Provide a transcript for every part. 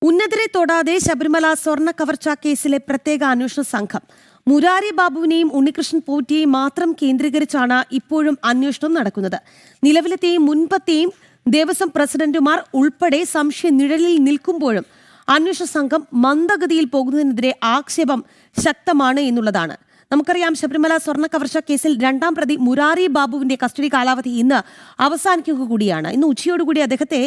ഉന്നതരെ തൊടാതെ ശബരിമല സ്വർണ്ണ കവർച്ച കേസിലെ പ്രത്യേക അന്വേഷണ സംഘം മുരാരി ബാബുവിനെയും ഉണ്ണികൃഷ്ണൻ പോറ്റിയെയും മാത്രം കേന്ദ്രീകരിച്ചാണ് ഇപ്പോഴും അന്വേഷണം നടക്കുന്നത്. നിലവിലത്തെയും മുൻപത്തെയും ദേവസ്വം പ്രസിഡന്റുമാർ ഉൾപ്പെടെ സംശയ നിഴലിൽ നിൽക്കുമ്പോഴും അന്വേഷണ സംഘം മന്ദഗതിയിൽ പോകുന്നതിനെതിരെ ആക്ഷേപം ശക്തമാണ് എന്നുള്ളതാണ്. നമുക്കറിയാം, ശബരിമല സ്വർണ്ണ കവർച്ച കേസിൽ രണ്ടാം പ്രതി മുരാരി ബാബുവിന്റെ കസ്റ്റഡി കാലാവധി ഇന്ന് അവസാനിക്കുക കൂടിയാണ്. ഇന്ന് ഉച്ചയോടുകൂടി അദ്ദേഹത്തെ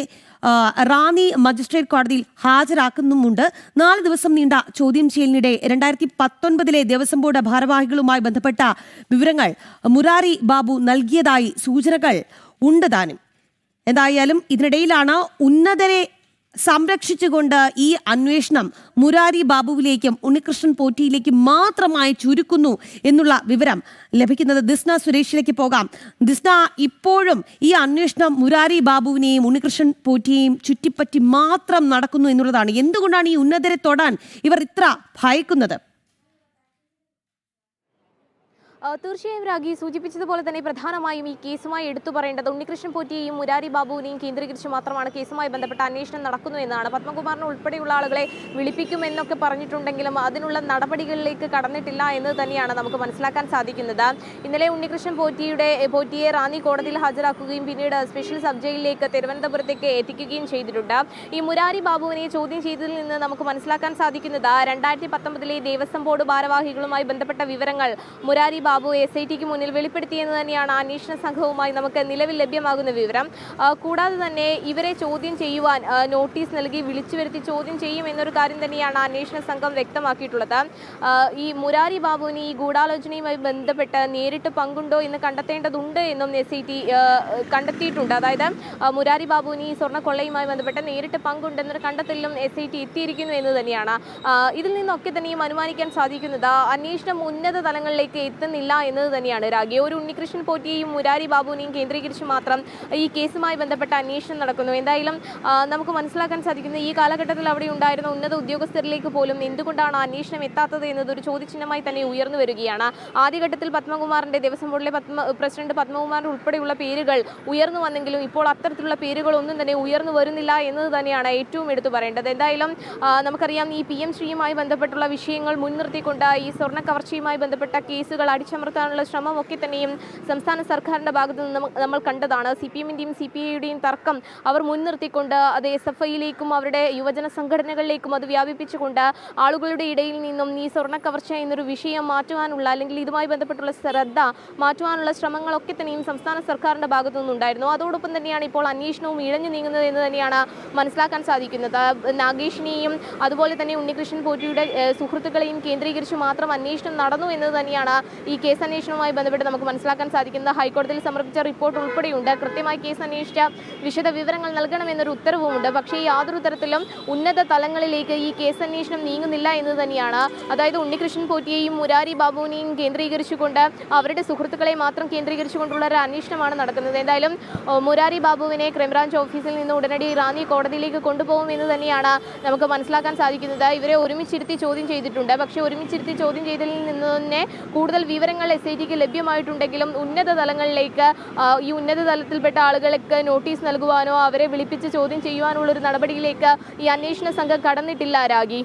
റാന്നി മജിസ്ട്രേറ്റ് കോടതിയിൽ ഹാജരാക്കുന്നുമുണ്ട്. 4 ദിവസം നീണ്ട ചോദ്യം ചെയ്യലിനിടെ 2019 ദേവസ്വം ബോർഡ് ഭാരവാഹികളുമായി ബന്ധപ്പെട്ട വിവരങ്ങൾ മുരാരി ബാബു നൽകിയതായി സൂചനകൾ ഉണ്ട് താനും. എന്തായാലും ഇതിനിടയിലാണ് ഉന്നതരെ സംരക്ഷിച്ചുകൊണ്ട് ഈ അന്വേഷണം മുരാരി ബാബുവിലേക്കും ഉണ്ണികൃഷ്ണൻ പോറ്റിയിലേക്കും മാത്രമായി ചുരുക്കുന്നു എന്നുള്ള വിവരം ലഭിക്കുന്നത്. ദിസ്ന സുരേഷിലേക്ക് പോകാം. ദിസ്ന, ഇപ്പോഴും ഈ അന്വേഷണം മുരാരി ബാബുവിനെയും ഉണ്ണികൃഷ്ണൻ പോറ്റിയെയും ചുറ്റിപ്പറ്റി മാത്രം നടക്കുന്നു എന്നുള്ളതാണ്. എന്തുകൊണ്ടാണ് ഈ ഉന്നതരെ തൊടാൻ ഇവർ ഇത്ര ഭയക്കുന്നത്? തീർച്ചയായും രാഗി സൂചിപ്പിച്ചതുപോലെ തന്നെ പ്രധാനമായും ഈ കേസുമായി എടുത്തു പറയേണ്ടത് ഉണ്ണികൃഷ്ണൻ പോറ്റിയെയും മുരാരി ബാബുവിനെയും കേന്ദ്രീകരിച്ച് മാത്രമാണ് കേസുമായി ബന്ധപ്പെട്ട അന്വേഷണം നടക്കുന്നു എന്നാണ്. പത്മകുമാറിനെ ഉൾപ്പെടെയുള്ള ആളുകളെ വിളിപ്പിക്കുമെന്നൊക്കെ പറഞ്ഞിട്ടുണ്ടെങ്കിലും അതിനുള്ള നടപടികളിലേക്ക് കടന്നിട്ടില്ല എന്ന് തന്നെയാണ് നമുക്ക് മനസ്സിലാക്കാൻ സാധിക്കുന്നത്. ഇന്നലെ ഉണ്ണികൃഷ്ണൻ പോറ്റിയെ റാന്നി കോടതിയിൽ ഹാജരാക്കുകയും പിന്നീട് സ്പെഷ്യൽ സബ് ജയിലിലേക്ക് തിരുവനന്തപുരത്തേക്ക് എത്തിക്കുകയും ചെയ്തിട്ടുണ്ട്. ഈ മുരാരി ബാബുവിനെ ചോദ്യം ചെയ്തതിൽ നിന്ന് നമുക്ക് മനസ്സിലാക്കാൻ സാധിക്കുന്നത് 2019 ദേവസ്വം ബോർഡ് ഭാരവാഹികളുമായി ബന്ധപ്പെട്ട വിവരങ്ങൾ മുരാരി ബാബു SITക്ക് മുന്നിൽ വെളിപ്പെടുത്തിയെന്ന് തന്നെയാണ് അന്വേഷണ സംഘവുമായി നമുക്ക് നിലവിൽ ലഭ്യമാകുന്ന വിവരം. കൂടാതെ തന്നെ ഇവരെ ചോദ്യം ചെയ്യുവാൻ നോട്ടീസ് നൽകി വിളിച്ചു വരുത്തി ചോദ്യം ചെയ്യും എന്നൊരു കാര്യം തന്നെയാണ് അന്വേഷണ സംഘം വ്യക്തമാക്കിയിട്ടുള്ളത്. ഈ മുരാരി ബാബുവിന് ഈ ഗൂഢാലോചനയുമായി ബന്ധപ്പെട്ട് നേരിട്ട് പങ്കുണ്ടോ എന്ന് കണ്ടെത്തേണ്ടതുണ്ട് എന്നും SIT കണ്ടെത്തിയിട്ടുണ്ട്. അതായത് മുരാരി ബാബുവിന് ഈ സ്വർണ്ണ കൊള്ളയുമായി ബന്ധപ്പെട്ട് നേരിട്ട് പങ്കുണ്ടെന്നൊരു കണ്ടെത്തലിലും SIT എത്തിയിരിക്കുന്നു എന്ന് തന്നെയാണ്. ഇതിൽ നിന്നൊക്കെ തന്നെയും അനുമാനിക്കാൻ സാധിക്കുന്നത് അന്വേഷണം ഉന്നത തലങ്ങളിലേക്ക് എത്തുന്നില്ല എന്നത് തന്നെയാണ് രാഗി. ഒരു ഉണ്ണികൃഷ്ണൻ പോറ്റിയെയും മുരാരി ബാബുവിനെയും കേന്ദ്രീകരിച്ച് മാത്രം ഈ കേസുമായി ബന്ധപ്പെട്ട അന്വേഷണം നടക്കുന്നു. എന്തായാലും നമുക്ക് മനസ്സിലാക്കാൻ സാധിക്കുന്നത് ഈ കാലഘട്ടത്തിൽ അവിടെ ഉണ്ടായിരുന്ന ഉന്നത ഉദ്യോഗസ്ഥരിലേക്ക് പോലും എന്തുകൊണ്ടാണ് അന്വേഷണം എത്താത്തത് എന്നതൊരു ചോദ്യചിഹ്നമായി തന്നെ ഉയർന്നു വരികയാണ്. ആദ്യഘട്ടത്തിൽ പത്മകുമാറിന്റെ ദേവസ്വം ബോർഡിലെ പ്രസിഡന്റ് പത്മകുമാറിന്റെ ഉൾപ്പെടെയുള്ള പേരുകൾ ഉയർന്നു വന്നെങ്കിലും ഇപ്പോൾ അത്തരത്തിലുള്ള പേരുകളൊന്നും തന്നെ ഉയർന്നു വരുന്നില്ല എന്നത് തന്നെയാണ് ഏറ്റവും എടുത്തു പറയേണ്ടത്. എന്തായാലും നമുക്കറിയാം, ഈ PM ശ്രീയുമായി ബന്ധപ്പെട്ടുള്ള വിഷയങ്ങൾ മുൻനിർത്തിക്കൊണ്ട് ഈ സ്വർണ്ണ കവർച്ചയുമായി ബന്ധപ്പെട്ട കേസുകൾ അടിച്ചമർത്താനുള്ള ശ്രമമൊക്കെ തന്നെയും സംസ്ഥാന സർക്കാരിന്റെ ഭാഗത്തു നിന്ന് നമ്മൾ കണ്ടതാണ്. CPMന്റെയും CPIയുടെയും തർക്കം അവർ മുൻനിർത്തിക്കൊണ്ട് അത് SFIയിലേക്കും അവരുടെ യുവജന സംഘടനകളിലേക്കും അത് വ്യാപിപ്പിച്ചുകൊണ്ട് ആളുകളുടെ ഇടയിൽ നിന്നും ഈ സ്വർണ്ണ കവർച്ച എന്നൊരു വിഷയം മാറ്റുവാനുള്ള, അല്ലെങ്കിൽ ഇതുമായി ബന്ധപ്പെട്ടുള്ള ശ്രദ്ധ മാറ്റുവാനുള്ള ശ്രമങ്ങളൊക്കെ തന്നെയും സംസ്ഥാന സർക്കാരിന്റെ ഭാഗത്തു നിന്നുണ്ടായിരുന്നു. അതോടൊപ്പം തന്നെയാണ് ഇപ്പോൾ അന്വേഷണവും ഇഴഞ്ഞു നീങ്ങുന്നത് എന്ന് തന്നെയാണ് മനസ്സിലാക്കാൻ സാധിക്കുന്നത്. നാഗേഷിനെയും അതുപോലെ തന്നെ ഉണ്ണികൃഷ്ണൻ പോറ്റിയുടെ സുഹൃത്തുക്കളെയും കേന്ദ്രീകരിച്ച് മാത്രം അന്വേഷണം നടന്നു എന്നത് തന്നെയാണ് ഈ കേസ് അന്വേഷണവുമായി ബന്ധപ്പെട്ട് നമുക്ക് മനസ്സിലാക്കാൻ സാധിക്കുന്നത്. ഹൈക്കോടതിയിൽ സമർപ്പിച്ച റിപ്പോർട്ട് ഉൾപ്പെടെയുണ്ട്. കൃത്യമായി കേസ് അന്വേഷിച്ച വിശദ വിവരങ്ങൾ നൽകണമെന്നൊരു ഉത്തരവുമുണ്ട്. പക്ഷേ യാതൊരു തരത്തിലും ഉന്നത തലങ്ങളിലേക്ക് ഈ കേസ് അന്വേഷണം നീങ്ങുന്നില്ല എന്ന് തന്നെയാണ്. അതായത് ഉണ്ണികൃഷ്ണൻ പോറ്റിയെയും മുരാരി ബാബുവിനെയും കേന്ദ്രീകരിച്ചുകൊണ്ട് അവരുടെ സുഹൃത്തുക്കളെ മാത്രം കേന്ദ്രീകരിച്ചുകൊണ്ടുള്ള ഒരു അന്വേഷണമാണ് നടക്കുന്നത്. എന്തായാലും മുരാരി ബാബുവിനെ ക്രൈംബ്രാഞ്ച് ഓഫീസിൽ നിന്ന് ഉടനടി റാന്നി കോടതിയിലേക്ക് കൊണ്ടുപോകുമെന്ന് തന്നെയാണ് നമുക്ക് മനസ്സിലാക്കാൻ സാധിക്കുന്നത്. ഇവരെ ഒരുമിച്ചിരുത്തി ചോദ്യം ചെയ്തിട്ടുണ്ട്. പക്ഷേ ഒരുമിച്ചിരുത്തി ചോദ്യം ചെയ്തതിൽ നിന്ന് തന്നെ കൂടുതൽ വിവരങ്ങൾ SITക്ക് ലഭ്യമായിട്ടുണ്ടെങ്കിലും ഉന്നത തലങ്ങളിലേക്ക് ഈ ഉന്നത തലത്തിൽപ്പെട്ട ആളുകൾക്ക് നോട്ടീസ് നൽകുവാനോ അവരെ വിളിപ്പിച്ച് ചോദ്യം ചെയ്യുവാനുള്ള ഒരു നടപടിയിലേക്ക് ഈ അന്വേഷണ സംഘം കടന്നിട്ടില്ല രാഗി.